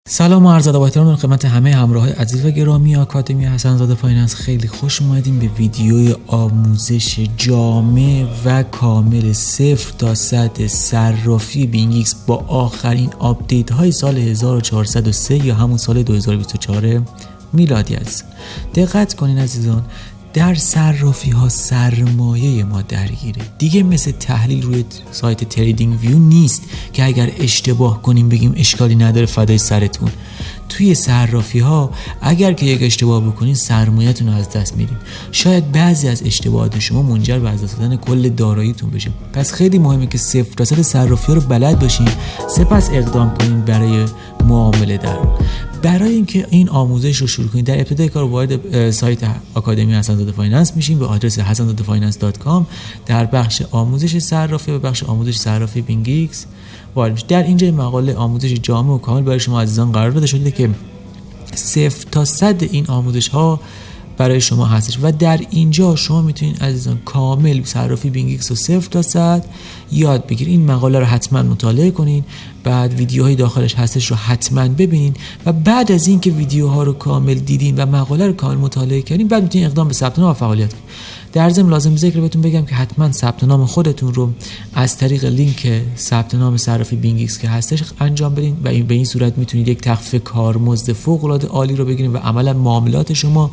سلام و عرض ادب و احترام خدمت همه همراهان عزیز و گرامی آکادمی حسن زاده فایننس. خیلی خوش اومدیم به ویدیوی آموزش جامع و کامل 0 تا 100 صرافی بینگ ایکس با آخرین آپدیت های سال 1403 یا همون سال 2024 میلادی است. دقت کنین عزیزان، در صرافی ها سرمایه ما درگیره. دیگه مثل تحلیل روی سایت تریدینگ ویو نیست که اگر اشتباه کنیم بگیم اشکالی نداره فدای سرتون. توی صرافی ها اگر که یک اشتباه بکنین سرمایه‌تون رو از دست میدین. شاید بعضی از اشتباهات شما منجر به از دست دادن کل داراییتون بشه. پس خیلی مهمه که 0 تا 100 صرافی ها رو بلد باشین، سپس اقدام کنین برای معامله در اون. برای اینکه این آموزش رو شروع کنید، در ابتدای کار وارد سایت آکادمی حسن زاده فایننس میشین به آدرس hasanzadefinance.com. در بخش آموزش صرافی و بخش آموزش صرافی بینگ ایکس وارد میشید. در اینجا مقاله آموزش جامع و کامل برای شما عزیزان قرار داده شده که 0 تا 100 این آموزش ها برای شما هستش و در اینجا شما میتونید عزیزان کامل صرافی بینگ ایکس رو 0 تا 100 یاد بگیرید. این مقاله رو حتما مطالعه کنین، بعد ویدیوهای داخلش هستش رو حتما ببینین و بعد از اینکه ویدیوها رو کامل دیدین و مقاله رو کامل مطالعه کردین بعد میتونید اقدام به ثبت نام و فعالیت کنید. در ضمن لازم ذکر بهتون بگم که حتما ثبت نام خودتون رو از طریق لینک ثبت نام صرافی بینگ ایکس که هستش انجام بدین و به این صورت میتونید یک تخفیف کارمزد فوق العاده عالی رو بگیرید و عملا معاملات شما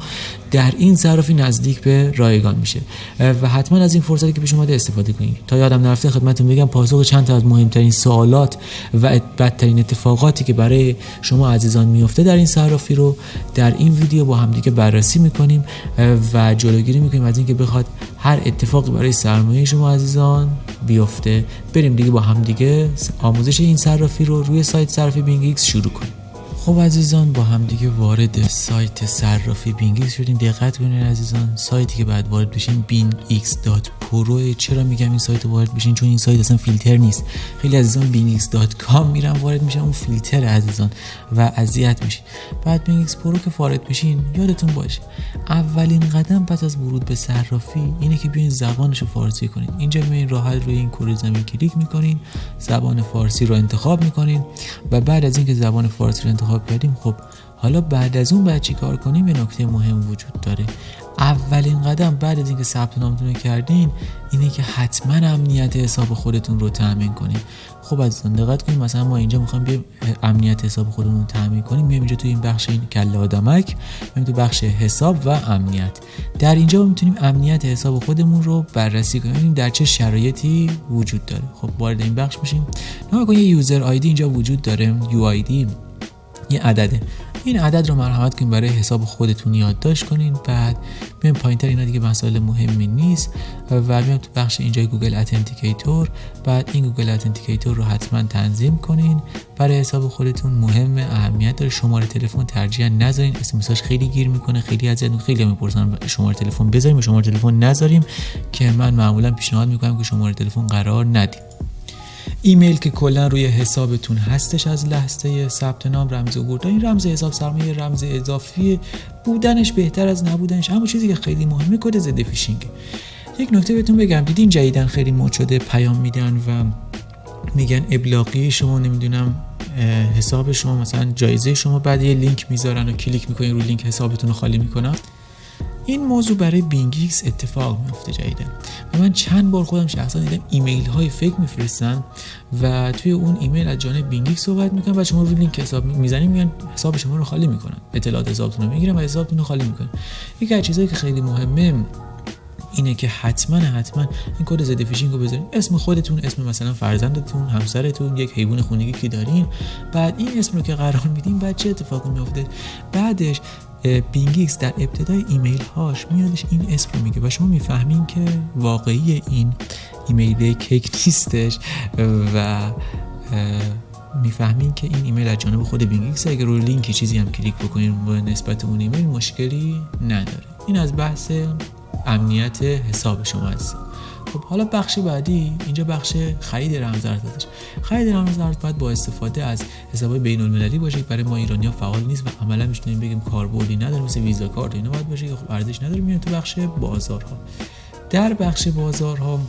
در این صرافی نزدیک به رایگان میشه و حتما از این فرصتی که پیش اومده استفاده کنید. تا یادم نرفته خدمتتون بگم پاسخ چند تا از مهمترین سوالات و بدترین اتفاقاتی که برای شما عزیزان میفته در این صرافی رو در این ویدیو با هم دیگه بررسی میکنیم و جلوگیری میکنیم از اینکه بخواد هر اتفاقی برای سرمایه شما عزیزان بیفته. بریم دیگه با هم دیگه آموزش این صرافی رو روی سایت صرافی بینگ ایکس شروع کنیم. خب عزیزان با هم دیگه وارد سایت صرافی بینگ ایکس شدین. دقت کنین عزیزان، سایتی که بعد وارد بشین bingx.pro. چرا میگم این سایت وارد بشین؟ چون این سایت اصلا فیلتر نیست. خیلی عزیزان bingx.com میرن وارد میشن، اون فیلتر عزیزان و اذیت میشین. بعد bingx پرو که وارد بشین یادتون باشه اولین قدم پس از ورود به صرافی اینه که بیاین زبانشو فارسی کنین. اینجا میاین راحت روی این کره زمین کلیک میکنین، زبان فارسی رو انتخاب میکنین و بعد از اینکه زبان فارسی رو انتخاب کردیم خب حالا بعد از اون باید چی کار کنیم؟ یه نکته مهم وجود داره. اولین قدم بعد از اینکه ثبت نامتون رو کردین اینه که حتما امنیت حساب خودتون رو تامین کنین. خب عزیزان دقت کنید، مثلا ما اینجا میخوایم بیا امنیت حساب خودمون رو تامین کنیم، میایم اینجا تو این بخش این کله آدمک، میایم تو بخش حساب و امنیت. در اینجا میتونیم امنیت حساب خودمون رو بررسی کنیم، ببینیم در چه شرایطی وجود داره. خب وارد این بخش میشیم. نگاه کنید یه یوزر آیدی اینجا وجود داره، یو آی دی، یه عدده. این عدد رو مرحمت کنین برای حساب خودتون یادداشت کنین. بعد میایم پایینتر، اینا دیگه مسائل مهمی نیست و میایم تو بخش اینجا گوگل اتنتیکیتور. بعد این گوگل اتنتیکیتور رو حتما تنظیم کنین برای حساب خودتون. مهم اهمیت داره. شماره تلفن ترجیحاً نذارین، اس ام اس خیلی گیر میکنه. خیلی ازتون خیلی میپرسن شماره تلفن بذاریم یا شماره تلفن نذاریم که من معمولا پیشنهاد میکنم که شماره تلفن قرار ندید. ایمیل که کلا روی حسابتون هستش از لحظه ثبت نام، رمز عبور، این رمز حساب سرمایه رمز اضافی بودنش بهتر از نبودنش. همون چیزی که خیلی مهمه کد ضد فیشینگ. یک نکته بهتون بگم، دیدین جدیدن خیلی مد شده پیام میدن و میگن ابلاغی شما نمیدونم حساب شما مثلا جایزه شما، بعد یه لینک میذارن و کلیک میکنین رو لینک حسابتون رو خالی میکنن. این موضوع برای بینگ ایکس اتفاق میفته جدیدن و من چند بار خودم شخصا دیدم ایمیل های فیک میفرستن و توی اون ایمیل از جانب بینگ ایکس صحبت میکنن و شما رو لینک حساب میزنین میگن حساب شما رو خالی میکنن، اطلاعات حسابتون رو میگیرن و حسابتون رو خالی میکنن. یکی از چیزایی که خیلی مهمه اینه که حتما این کد ضد فیشینگ رو بذارین. اسم خودتون، اسم مثلا فرزندتون، همسرتون، یک حیوان خونگی که دارین، بعد این اسم رو که قرار میدین بعد چه اتفاقی میفته؟ بعدش بینگ ایکس در ابتدای ایمیل هاش میادش این اسم رو میگه و شما میفهمین که واقعی این ایمیل کیک نیستش و میفهمین که این ایمیل از جانب خود بینگ ایکس. اگر روی لینک چیزی هم کلیک بکنین با نسبت اون ایمیل مشکلی نداره. این از بحث امنیت حساب شما هست. خب حالا بخش بعدی، اینجا بخش خرید رمز ارز هستش. خرید رمز ارز باید با استفاده از حساب‌های بین‌المللی باشه. برای ما ایرانی‌ها فعال نیست و عملاً می‌تونیم بگیم کاربردی نداره، مثل ویزا کارت اینا باید باشه که خب ارزش نداره. میاد تو بخش بازارها. در بخش بازارها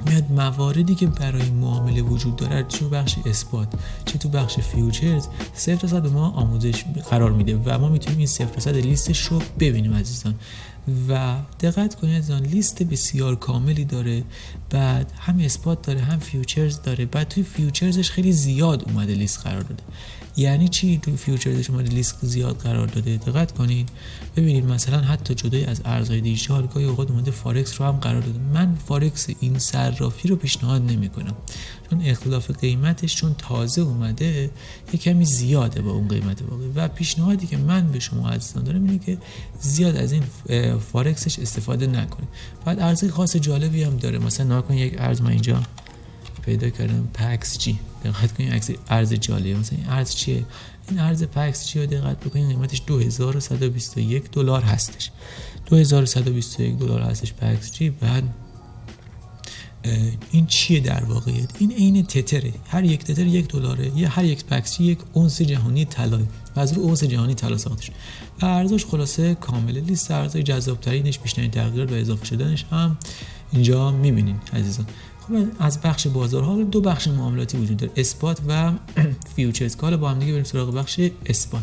میاد مواردی که برای معامله وجود داره چه تو بخش اثبات چه تو بخش فیوچرز 0% به ما آموزش قرار میده و ما میتونیم این 0% لیستش رو ببینیم عزیزان. و دقت کنید عزیزان لیست بسیار کاملی داره، بعد هم اثبات داره هم فیوچرز داره، بعد توی فیوچرزش خیلی زیاد اومده لیست قرار داده. یعنی چی توی فیوچرزش اومده لیست زیاد قرار داده؟ دقت کنید ببینید مثلا حتی جدای از ارزهای دیجیتال گاهی اوقات اومده فارکس رو هم قرار داده. من فارکس این صرافی رو پیشنهاد نمیکنم چون اختلاف قیمتش چون تازه اومده یه کمی زیاده با اون قیمت واقعی و پیشنهادی که من به شما عزیزان دارم اینه که زیاد از این فارکسش استفاده نکنید. بعد ارزی خاص جالبی هم داره، مثلا نگاه یک ارز من اینجا پیدا کردم پکس جی، دقت کنید ارز جالبه. مثلا این ارز چیه؟ این ارز پکس جی رو دقت بکنید قیمتش $2121 هستش. $2121 هستش پکس جی. بعد این چیه در واقعیت؟ این عین تتره، هر یک تتر $1 یا هر یک پکس جی یک اونس جهانی طلا و از رو اونس جهانی طلا ساخته شده و ارزش خلاصه کامله. لیست ارزهای جذاب ترینش، بیشترین تغییرات و اضافه شدنش هم اینجا میبینین عزیزان. خب از بخش بازارها دو بخش معاملاتی وجود داره، اثبات و فیوچرز. حالا با هم دیگه بریم سراغ بخش اثبات.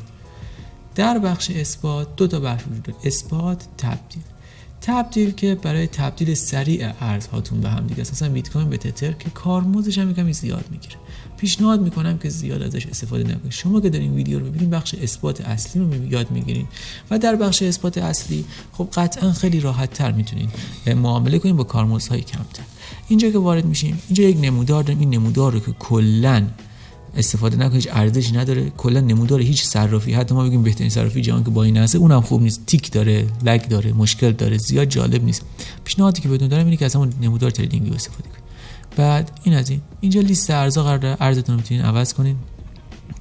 در بخش اثبات دو تا بخش وجود داره، اثبات تبدیل که برای تبدیل سریع ارزهاتون به هم دیگه است. مثلا بیت کوین به تتر که کارمزدش هم یکمی زیاد میگیره، پیشنهاد میکنم که زیاد ازش استفاده نکنید. شما که دارین ویدیو رو ببینید بخش اثبات اصلی رو یاد میگیرین و در بخش اثبات اصلی خب قطعا خیلی راحت تر میتونین معامله کنین با کارمزدهای کمتر. اینجا که وارد میشیم اینجا یک نمودار داریم، این نمودار رو که کلا استفاده نکنید، هیچ ارزشی نداره، کلا نمودار هیچ صرافی، حتی ما بگیم بهترین صرافی جهان که با این هست اونم خوب نیست، تیک داره، لگ داره، مشکل داره، زیاد جالب نیست. پیشنهادی که بهتون دارم اینه که از همون نمودار تریدینگی استفاده کنید. بعد این از این اینجا لیست ارزها قراره ارزتون رو میتونین عوض کنین،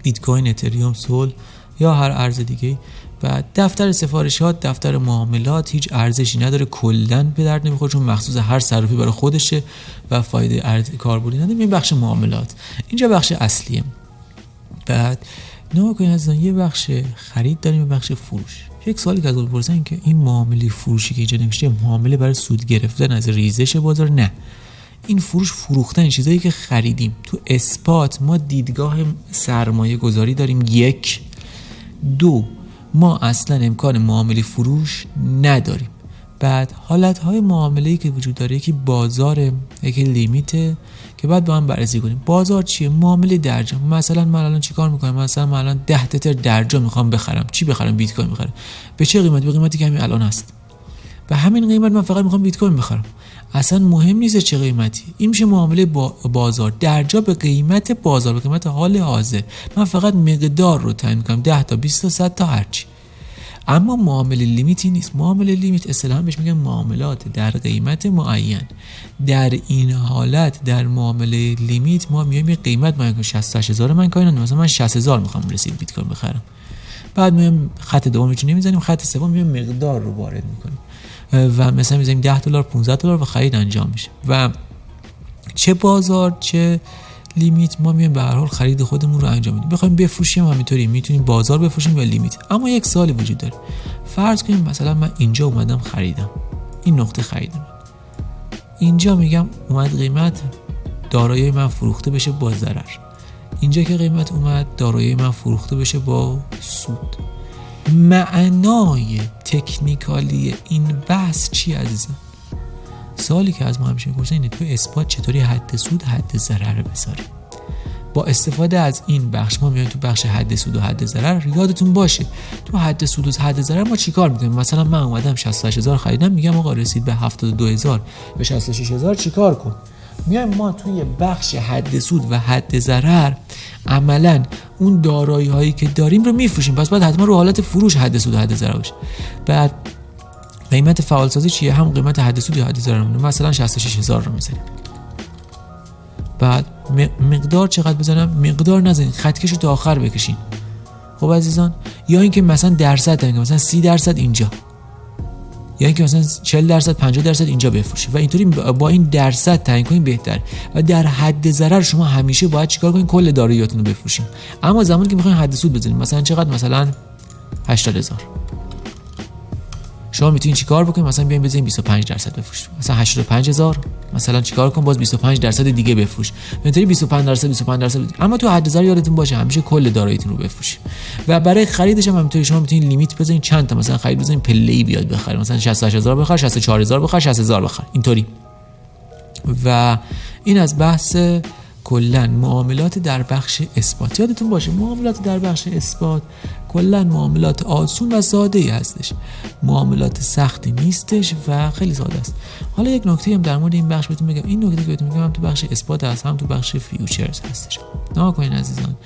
بیت کوین، اتریوم، سول یا هر ارز دیگه. بعد دفتر سفارشات، دفتر معاملات هیچ ارزشی نداره، کلا به درد نمیخوره چون مخصوص هر صرافی برای خودشه و فایده کاربردی نداره. این بخش معاملات، اینجا بخش اصلیه. بعد نگاه کنید عزیزان یه بخش خرید داریم، یه بخش فروش. یک سوالی که از اون پرسن این که این معامله فروشی که اینجا نمیشه معامله برای سود گرفتن از ریزش بازار؟ نه، این فروش فروختن چیزایی که خریدیم. تو اثبات ما دیدگاه سرمایه گذاری داریم، 1 2 ما اصلا امکان معامله فروش نداریم. بعد حالتهای معامله‌ای که وجود داره یکی بازار، یکی لیمیته که بعد با هم بررسی کنیم. بازار چیه؟ معامله درجا. مثلا من الان چیکار میکنم؟ مثلا من الان 10 تتر درجا میخوام بخرم. چی بخرم؟ بیت کوین بخرم. به چه قیمتی؟ به قیمتی که همین الان هست. به همین قیمت من فقط میخوام بیت کوین بخرم. اصلا مهم نیست چه قیمتی. این میشه معامله بازار، درجا به قیمت بازار، به قیمت حال حاضر. من فقط مقدار رو تعیین میکنم، 10 تا 20 تا 100 تا هرچی. اما معامله لیمیتی نیست. معامله لیمیت اصطلاحاً بهش میگن معاملات در قیمت معین. در این حالت در معامله لیمیت ما میایم یه قیمت معین کنیم، 60000 من کوین، مثلا من 60000 میخوام رسید بیت کوین بخرم. بعد میایم خط دوم رو نمیزنیم، خط سوم میایم مقدار رو وارد میکنیم و مثلا میذاریم $10 $15 و خرید انجام میشه. و چه بازار چه لیمیت ما میایم به هر حال خرید خودمون رو انجام میدیم. بخوایم بفروشیم همینطوری میتونیم بازار بفروشیم یا لیمیت. اما یک سوالی وجود داره. فرض کنیم مثلا من اینجا اومدم خریدم، این نقطه خریدم، اینجا میگم اومد قیمت دارایی من فروخته بشه با ضرر، اینجا که قیمت اومد دارایی من فروخته بشه با سود. معنای تکنیکالی این بحث چی عزیزان؟ سوالی که از ما همیشه می‌پرسن اینه تو اثبات چطوری حد سود حد ضرر بذاریم؟ با استفاده از این بخش ما میایم تو بخش حد سود و حد ضرر. یادتون باشه تو حد سود و حد ضرر ما چیکار می‌کنیم؟ مثلا من اومدم 68000 خریدم، میگم آقا رسید به 72000 به 66000 چیکار کن؟ میایم ما توی بخش حد سود و حد ضرر عملاً اون دارایی هایی که داریم رو میفروشیم. پس بعد حتما رو حالت فروش حد سود و حد ضرر باشه. بعد قیمت فعال سازی چیه؟ هم قیمت حد سود یا حد ضرر مونه، مثلا 66000 رو میذاریم. بعد مقدار چقدر بزنم؟ مقدار نزنید، خطکشو تا آخر بکشین. خب عزیزان، یا اینکه مثلا درصد بگیم، مثلا 30% اینجا، یا اینکه مثلا 40% 50% اینجا بفروشید و اینطوری با این درصد تعیین کنین بهتر. و در حد ضرر شما همیشه باید چیکار کنین؟ کل داراییاتون رو بفروشین. اما زمانی که میخواین حد سود بزنید، مثلا چقدر؟ مثلا 80000، شما میتونید چیکار بکنید؟ مثلا بیاین بزنین 25% بفروشید، مثلا 85000 مثلا چیکار کن باز 25% دیگه بفروش، اینطوری 25%. اما تو حد یادتون باشه همیشه کل داراییتون رو بفروشید. و برای خریدش هم همینطوری شما میتونید لیمیت بزنید چند تا مثلا خرید بزنید پله‌ای بیاد بخرید، مثلا 68000 بخر، 64000 بخر، 60000 بخر اینطوری. و این از بحث کلا معاملات در بخش اثبات. یادتون باشه معاملات در بخش اثبات کلا معاملات آسون و ساده ای هستش، معاملات سختی نیستش و خیلی ساده است. حالا یک نکته هم در مورد این بخش بهتون میگم، این نکته که بهتون میگم هم تو بخش اثبات هست هم تو بخش فیوچرز هستش. نگاه کنین عزیزان،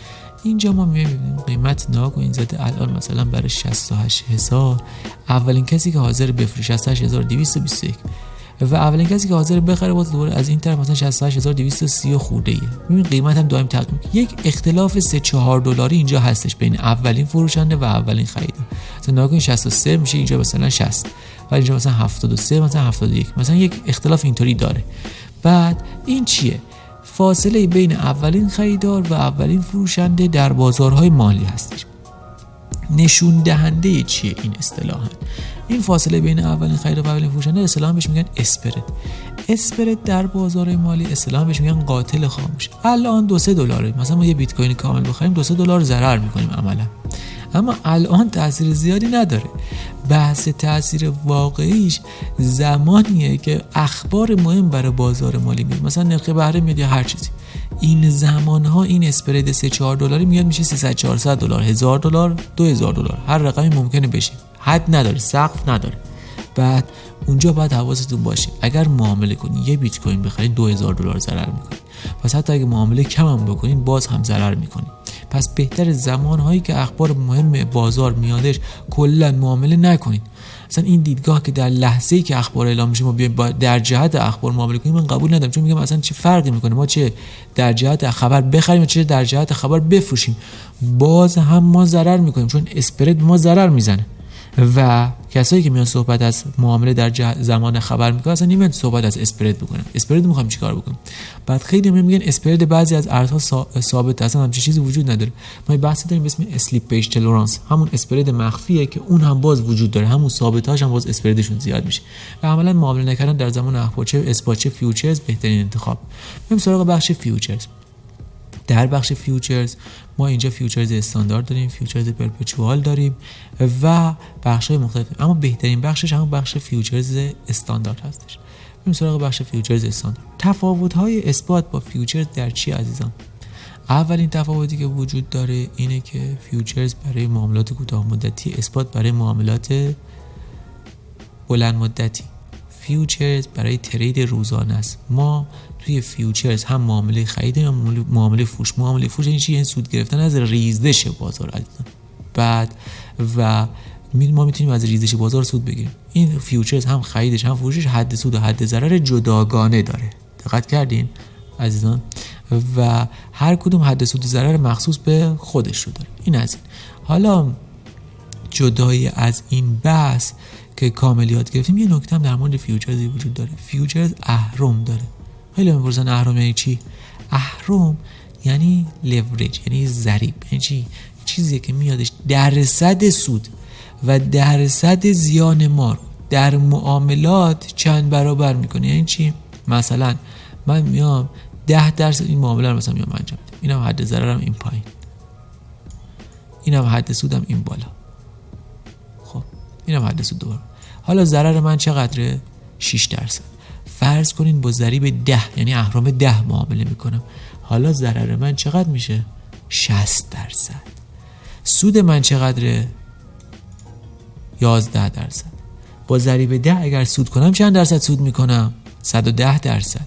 اینجا ما میبینیم قیمت نگاه کنین زده الان مثلا برای 68000 اولین کسی که حاضر بفروشه 68221 و اولین کسی که حاضر بخره باز دوباره از این طرف مثلا 68230 خورده ایه. ببین قیمت هم دائم تغییر میکنه. یک اختلاف 3-4 دلاری اینجا هستش بین اولین فروشنده و اولین خریدار. مثلا نگاه کن 63 میشه اینجا مثلا 60 و اینجا مثلا 73 مثلا 71 مثلا یک اختلاف اینطوری داره. بعد این چیه؟ فاصله بین اولین خریدار و اولین فروشنده در بازارهای مالی هستش. نشون دهنده چیه این اصطلاحاً؟ این فاصله بین اولین خرید و اولین فروشنده اصطلاحاً بهش میگن اسپرد. اسپرد در بازار مالی اصطلاحاً بهش میگن قاتل خاموش. الان 2-3 دلاره، مثلا ما یه بیت کوین کامل بخریم 2-3 دلار ضرر میکنیم عملا، اما الان تاثیر زیادی نداره. بحث تاثیر واقعیش زمانیه که اخبار مهم برای بازار مالی میاد، مثلا نرخ بهره میاد یا هر چیزی. این زمانها این اسپرد 3-4 دلاری میاد میشه 300-400 دلار، 1000 دلار، 2000 دلار، هر رقمی ممکنه بشه، حد نداره، سقف نداره. بعد اونجا باید حواستون باشه اگر معامله کنین یه بیت کوین بخرید 2000 دلار ضرر میکنین، پس حتی اگه معامله کم هم بکنین باز هم ضرر میکنین. پس بهتر زمانهایی که اخبار مهم بازار میادش کلا معامله نکنین. مثلا این دیدگاه که در لحظه‌ای که اخبار اعلام میشه ما بیایم در جهت اخبار معامله کنیم من قبول ندارم، چون میگم اصلا چه فرقی میکنه ما چه در جهت خبر بخریم و چه در جهت خبر بفروشیم، باز هم ما ضرر میکنیم، چون اسپرد ما ضرر میزنه. و کسایی که میان صحبت از معامله در زمان خبر میکنن اصلا نمیان صحبت از اسپرد بکنن. اسپرد میخوام چیکار بکنیم؟ بعد خیلی میگن اسپرد بعضی از ارزها ثابت اصلا همچین چیزی وجود نداره. ما بحثی داریم به اسم اسلیپیج تولرانس، همون اسپرد مخفیه که اون هم باز وجود داره، همون ثابتاش هم باز اسپردشون زیاد میشه و عملا معامله نکردن در زمان اخبار چه اثبات چه فیوچرز بهترین انتخاب. بریم سراغ بخش فیوچرز. در بخش فیوچرز ما اینجا فیوچرز استاندارد داریم، فیوچرز پرپچوال داریم و بخش‌های مختلف، اما بهترین بخشش همون بخش فیوچرز استاندارد هستش. بریم سراغ بخش فیوچرز استاندارد. تفاوت‌های اثبات با فیوچرز در چی عزیزان؟ اولین تفاوتی که وجود داره اینه که فیوچرز برای معاملات کوتاه مدتی، اثبات برای معاملات بلند مدتی. فیوچرز برای ترید روزانه است. ما توی فیوچرز هم معامله خرید هم معامله فروش. معامله فروش این چیه؟ سود گرفتن از ریزش بازار عزیزان. بعد و ما میتونیم از ریزش بازار سود بگیریم. این فیوچرز هم خریدش هم فروشش حد سود و حد ضرر جداگانه داره. دقت کردین عزیزان؟ و هر کدوم حد سود و ضرر مخصوص به خودش رو داره. این از این. حالا جدای از این بحث که کامل یاد گرفتیم یه نکته هم در مورد فیوچرز وجود داره. فیوچرز اهرم داره. خیلی میپرسن اهرم یعنی چی؟ اهرم یعنی لورج، یعنی ضریب، یعنی چی؟ چیزیه که میادش درصد سود و درصد زیان ما رو در معاملات چند برابر میکنه. یعنی چی؟ مثلا من میام 10% این معامله رو مثلا میام انجام میدم، اینم حد ضررم این پایین، اینم حد سودم این بالا، خب اینم حد سود دوباره. حالا ضرر من چقدره؟ 6%. فرض کنین با ضریب 10 یعنی اهرم 10 معامله میکنم، حالا ضرر من چقدر میشه؟ 60%. سود من چقدره؟ 11%. با ضریب 10 اگر سود کنم چند درصد سود میکنم؟ 110%.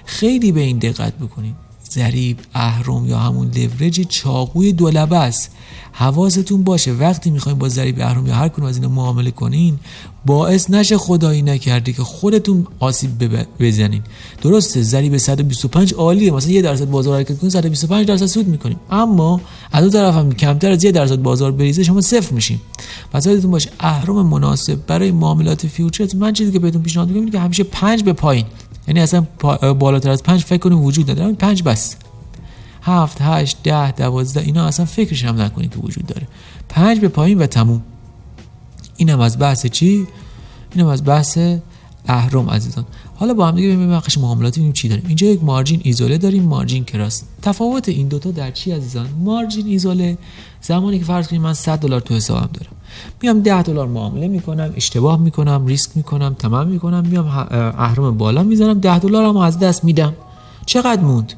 خیلی به این دقت بکنین. ضریب، اهرم یا همون لورج چاقوی دولبه است. حواستون باشه وقتی میخواین با ضریب، اهرم یا هر کدوم از اینا معامله کنین باعث نشه خدایی نکرده که خودتون آسیب بزنین. درسته ضریب 125 عالیه، مثلا 1% بازار حرکت کنین 125% سود میکنیم، اما از اون طرف هم کمتر از 1% بازار بریزه شما صفر میشین. پس یادتون باشه اهرم مناسب برای معاملات فیوچرز، من چیزی که بهتون پیشنهاد میکنم که همیشه 5 به پایین، یعنی اصلا بالاتر از 5 فکر کنید وجود نداره، 5 بس. 7 8 10 12 اینا اصلا فکرش هم نکنید که وجود داره. 5 به پایین و تموم. اینم از بحث چی؟ اینم از بحث اهرم عزیزان. حالا با هم دیگه ببینیم بخش معاملاتی ببینیم چی داریم. اینجا یک مارجین ایزوله داریم، مارجین کراس. تفاوت این دوتا در چی عزیزان؟ مارجین ایزوله زمانی که فرض کنیم من $100 تو حسابم دارم، میام $10 معامله میکنم، اشتباه میکنم، ریسک میکنم، تمام میکنم، میام اهرم بالا میزنم، $10 هم از دست میدم. چقدر موند؟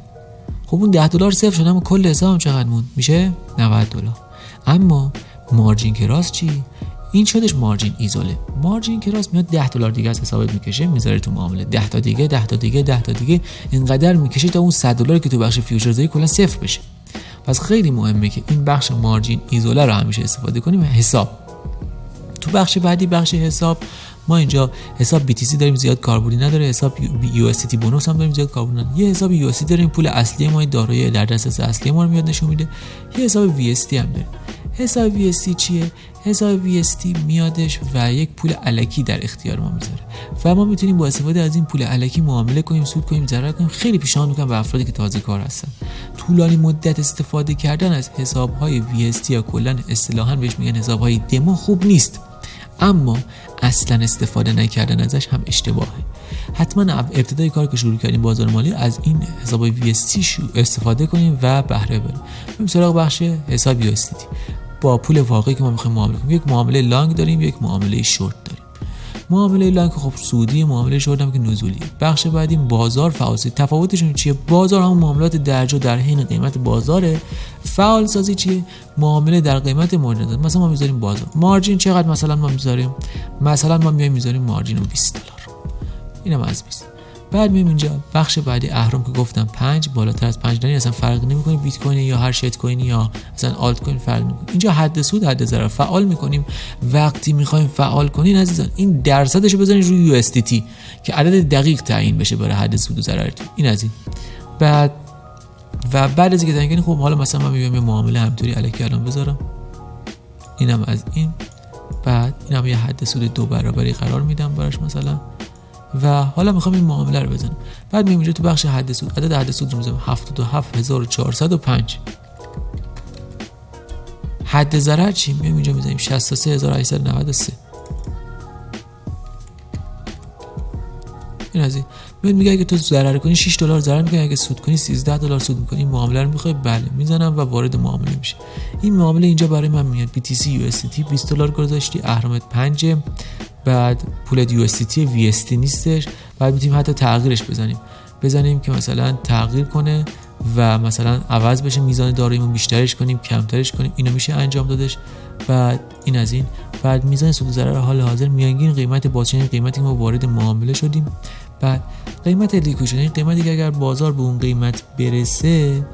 خب اون $10 صفر شد، اما کل حسابم چقدر موند؟ میشه $90. اما مارجین کراس چی؟ این شدش مارجین ایزوله. مارجین کراس میاد $10 دیگه از حسابت میکشه، میذاره تو معامله، 10 تا دیگه، 10 تا دیگه، 10 تا دیگه، اینقدر میکشه تا اون $100 که تو بخش فیوچرزایی کلا صفر بشه. پس خیلی مهمه که این بخش مارجین ایزوله رو همیشه استفاده کنیم. حساب تو بخش بعدی، بخش حساب، ما اینجا حساب BTC داریم زیاد کاربردی نداره، حساب USDT بونوس هم داریم زیاد کاربردی نداره. یه حساب USDT داریم پول اصلی ما، دارایی در دسترس اصلی ما رو میاد نشون میده. یه حساب VST هم داریم. حساب VST چیه؟ حساب VST میادش و یک پول الکی در اختیار ما میذاره و ما میتونیم با استفاده از این پول الکی معامله کنیم، سود کنیم، ضرر کنیم. خیلی پیشنهاد میکنم به افرادی که تازه کار هستن طولانی مدت استفاده کردن از حساب‌های VST یا کلا اصطلاحاً بهش میگن حساب‌های دمو خوب نیست، اما اصلا استفاده نکردن ازش هم اشتباهه. حتما ابتدای کار که شروع کردیم بازار مالی از این حساب VST استفاده کنیم و بهره ببریم. بریم سراغ بخش حساب USDT. با پول واقعی که ما می‌خوایم معامله کنیم، یک معامله لانگ داریم، یک معامله شورت داریم. معامله لانگ خب سودی، معامله شورت هم که نزولی. بخش بعدی بازار فعال سازی. تفاوتشون چیه؟ بازار همون معاملات درجا در حین قیمت بازاره. فعال سازی چیه؟ معامله در قیمت مورد. مثلا ما میذاریم بازار مارجین چقدر، مثلا ما میذاریم، مثلا ما میذاریم مارجین رو $20. اینم از 20. بعد میام اینجا بخش بعدی اهرم که گفتم 5 بالاتر از 5 دانی اصلا فرق نمیکنه، بیت کوین یا هر شیت کوین یا مثلا آلت کوین فرق نمیکنه. اینجا حد سود حد ضرر فعال میکنیم. وقتی میخوایم فعال کنین عزیزان این درصدشو بزنید روی USDT که عدد دقیق تعیین بشه برای حد سود و ضررتون. این از این. بعد از اینکه تعیین کنین، خب حالا مثلا من میام یه معامله همینطوری الکی الان بذارم، اینم از این. بعد اینم یه حد سود 2 برابری قرار میدم براش مثلا، و حالا میخوام این معامله رو بزنم. بعد میام اینجا تو بخش حد سود، عدد حد سود رو میذارم 77405. حد ضرر چی؟ میام اینجا میذاریم 63893. این از این. میگه اگه تو ضرر کنی $6 ضرر میکنی، اگه سود کنی $13 سود میکنی. این معامله رو میخوای؟ بله میزنم و وارد معامله میشه. این معامله اینجا برای من میاد BTC USDT $20 گذاشتی، اهرمت 5، بعد پولت USDT VST نیستش. بعد میتونیم حتی تغییرش بزنیم که مثلا تغییر کنه و مثلا عوض بشه، میزان داراییمون بیشترش کنیم، کمترش کنیم. اینو میشه انجام دادش. بعد این از این. بعد میزان سود و ضرر حال حاضر، میانگین قیمت بازچین قیمتی که ما وارد معامله شدیم. بعد قیمت لیکویشن، این قیمتی که اگر بازار به اون قیمت برسه،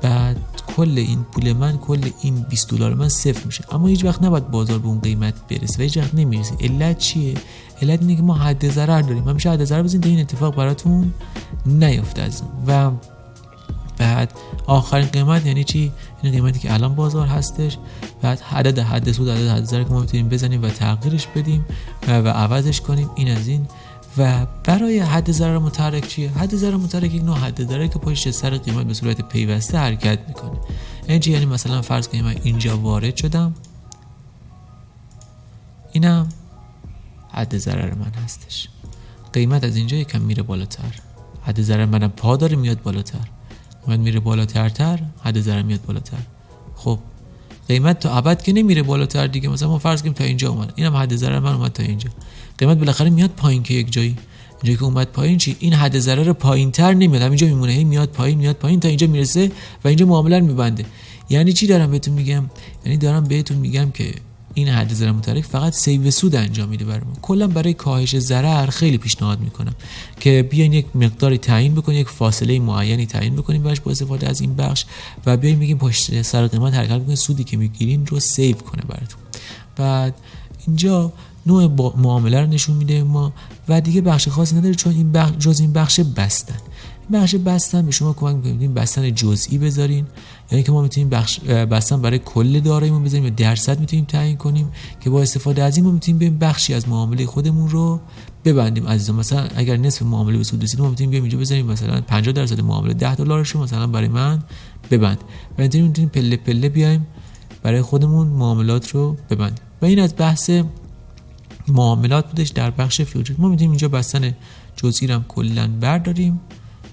بعد کل این پول من، کل این $20 من صفر میشه. اما هیچ وقت نباید بازار به اون قیمت برسه و هیچ وقت نمیرسه. علت چیه؟ علت اینه که ما حد ضرر داریم. همیشه حد ضرر بزنید تا این اتفاق براتون نیفته از. و بعد آخرین قیمت یعنی چی؟ این قیمتی که الان بازار هستش. بعد عدد حد سود، عدد حد ضرر که ما میتونیم بزنیم و تغییرش بدیم و عوضش کنیم. این از این. و برای حد ضرر متحرک چیه؟ حد ضرر متحرک یک نوع حد ضرری که پشت سر قیمت به صورت پیوسته حرکت میکنه. یعنی مثلا فرض کنیم من اینجا وارد شدم، اینم حد ضرر من هستش. قیمت از اینجا یکم میره بالاتر، حد ضرر منم پا داره میاد بالاتر. قیمت میره بالاتر، حد ضرر میاد بالاتر. خب قیمت تا ابد که نمیره بالاتر دیگه. مثلا ما فرض کنیم تا اینجا اومد، اینم حد ضرر من اومد تا اینجا. قیمت بالاخره میاد پایین که یک جایی که اومد پایین چی؟ این حد ضرر پایینتر نمیاد، همینجا میمونه، هی میاد پایین تا اینجا میرسه و اینجا معامله رو میبنده. یعنی چی دارم بهتون میگم؟ یعنی دارم بهتون میگم که این حد ضرر متحرک فقط سیو سود انجام میده برام. کلا برای کاهش ضرر خیلی پیشنهاد میکنم که بیاین یک مقداری تعیین بکنید، یک فاصله معینی تعیین بکنید براش با استفاده از این بخش و بیاین بگیم پشت سر قیمت حرکت بکنید، سودی که میگیرین رو سیو کنه براتون. بعد اینجا نوع معامله رو نشون میده ما و دیگه بخش خاصی نداره، چون این بخش جز این بخش بستن به شما کمک می‌کنه بستن جزئی بذارین. یعنی که ما میتونیم بستن برای کل داراییمون بذاریم یا درصد میتونیم تعیین کنیم که با استفاده از این ما میتونیم بریم بخشی از معامله خودمون رو ببندیم عزیزان. مثلا اگر نصف معامله به سود رسید ما میتونیم بیایم اینجا بذاریم مثلا 50% معامله $10 رو مثلا برای من ببند. و اینطوری میتونیم پله پله بیایم برای خودمون معاملات رو ببندیم. و این از بحث معاملات بودش در بخش فیوچر. ما میتونیم اینجا بستن جزئی رو کلا برداریم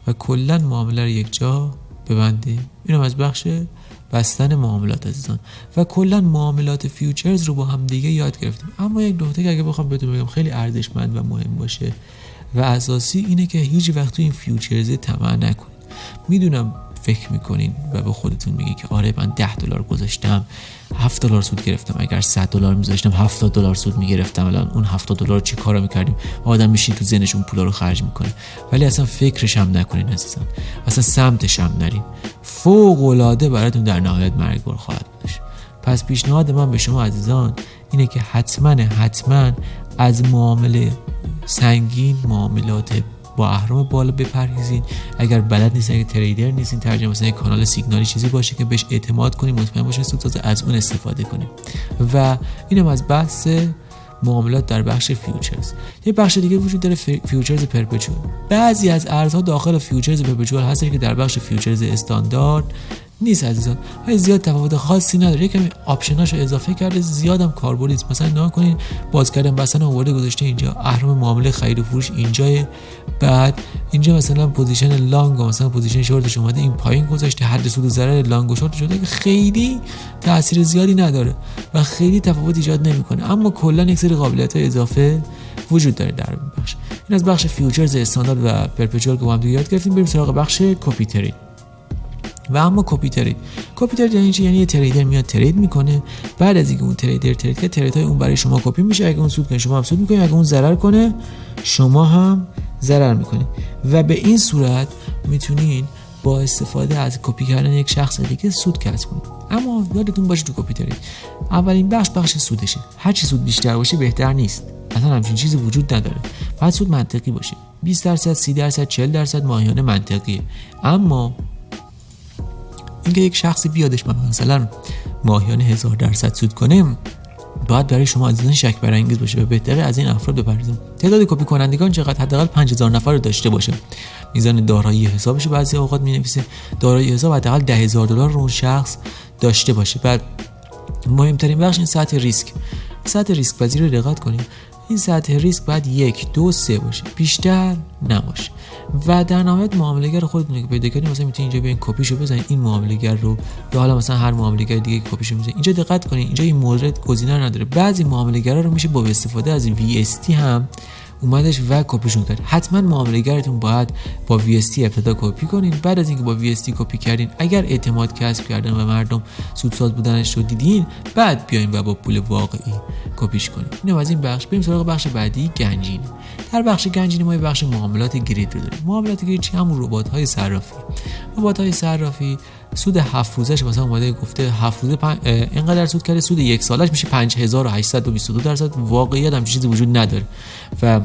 و کلا معامله رو یک جا ببندیم. اینم از بخش بستن معاملات عزیزان و کلا معاملات فیوچرز رو با هم دیگه یاد گرفتیم. اما یک نکته که اگه بخوام بهتون بگم خیلی ارزشمند و مهم باشه و اساسی اینه که هیچ وقت تو این فیوچرز طمع نکنید. میدونم فکر میکنین و به خودتون میگی که آره من $10 گذاشتم $7 سود گرفتم، اگر $100 میذاشتم $70 سود میگرفتم، الان اون $70 چی کارا میکردیم؟ آدم میشین تو ذهنش اون پولا رو خرج میکنه، ولی اصلا فکرش هم نکنین عزیزان، اصلا سمتش هم نرین، فوق العاده براتون در نهایت مرگبار خواهد بود. پس پیشنهاد من به شما عزیزان اینه که حتما از معامله سنگین، معاملات با اهرم بالا بپرهیزین. اگر بلد نیستین، اگر تریدر نیستین، ترجمه مثلا یک کانال سیگنالی چیزی باشه که بهش اعتماد کنیم، مطمئن باشین سودساز، از اون استفاده کنیم. و اینم از بحث معاملات در بخش فیوچرز. یه بخش دیگه وجود داره، فیوچرز پرپچوال. بعضی از ارزها داخل فیوچرز پرپچوال هست که در بخش فیوچرز استاندارد نیست عزیزان، ولی زیاد تفاوت خاصی نداره. یکم آپشناشو اضافه کرده، زیادم کاربردی است. مثلا نگاه کنین باز کردن بسن آورده گذاشته اینجا اهرم معامله خرید و فروش اینجای، بعد اینجا مثلا پوزیشن لانگ و مثلا پوزیشن شورتش اومده این پایین گذاشته، حد سود و ضرر لانگ و شورت شده که خیلی تاثیر زیادی نداره و خیلی تفاوت ایجاد نمیکنه، اما کلا یک سری قابلیت‌های اضافه وجود داره در این بخش. این از بخش فیوچرز استاندارد و پرپچوال که با هم دیگه یاد گرفتیم. بریم سراغ بخش کپی ترید. و اما کپی ترید یعنی چی؟ یعنی یه تریدر میاد ترید میکنه، بعد از اینکه اون تریدر ترید کرد، تریدهای اون برای شما کپی میشه، اگه اون سود کنه شما هم سود میکنید، اگه اون ضرر کنه شما هم ضرر میکنید و به این صورت میتونین با استفاده از کپی کردن یک شخص دیگه سود کسب کنید. اما یادتون باشه تو کپی ترید اولین بخش سودشه. هر چی سود بیشتر باشه بهتر نیست، اصلا همچین چیزی وجود نداره. باید سود منطقی باشه، 20%، 30%، 40% ماهیانه منطقیه. اما اینکه یک شخصی بیادش مثلا ماهیانه 1000% سود کنه، باید برای شما عزیزان شک برانگیز باشه و بهتره از این افراد بپرهیزیم. تعداد کپی کنندگان چقدر؟ حداقل 5000 نفر رو داشته باشه. میزان دارایی حسابش بعضی اوقات مینویسه دارایی حساب حداقل $10,000 رو اون شخص داشته باشه. بعد مهمترین بخش این سطح ریسک پذیری رو دقت کنید. این سطح ریسک باید 1، 2، 3 باشه، بیشتر نباشه. و در نهایت معامله‌گر خودتون که پیدا کردین، مثلا میتونید اینجا بیاین کپیشو بزنید این معامله‌گر رو، یا حالا مثلا هر معامله‌گر دیگه کپیشو میزنید. اینجا دقت کنید، اینجا این مورد گزینه نداره. بعضی معامله‌گرا رو میشه با استفاده از VST هم اومدش و کپیشون کرد. حتما معامله‌گرتون باید با VST ابتدا کپی کنین. بعد از اینکه با VST کپی کردین، اگر اعتماد کسب کردن و مردم سودساز بودنش رو دیدین، بعد بیاین و با پول واقعی کپیش کنین. اینم از این بخش. بریم سراغ بخش بعدی، گنجینه. در بخش گنجینه ما یه بخش معاملات گرید رو داریم. معاملات گرید چی؟ همون ربات‌های صرافی. سود 7 روزش مثلا اومده گفته 7 روزه اینقدر سود کرده، سود یک سالش میشه 5822%. واقعیت هم چیزی وجود نداره و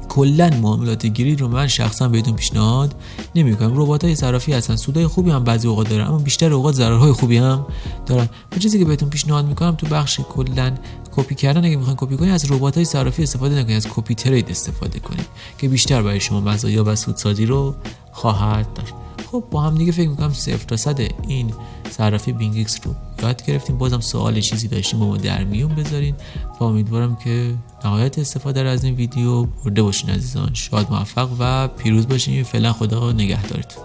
کلا معاملات گرید رو من شخصا بهتون پیشنهاد نمی‌کنم. ربات‌های صرافی اصلا سودای خوبی هم بعضی اوقات دارن، اما بیشتر اوقات ضررهای خوبی هم دارن. و چیزی که بهتون پیشنهاد می‌کنم تو بخش کلا کپی کردن، اگه می‌خواید کپی کنید از ربات‌های صرافی استفاده نکنید، از کپی ترید استفاده کنید که بیشتر برای شما مزایا و سودسازی رو خواهد داشت. خب با هم دیگه فکر می‌کنم 0 تا 100 این صرافی بینگیکس رو یاد گرفتیم. بازم سوال چیزی داشتیم با ما در میون بذارین و امیدوارم که نهایت استفاده رو از این ویدیو برده باشین عزیزان. شاد، موفق و پیروز باشین. فعلا خدا نگهدارتون.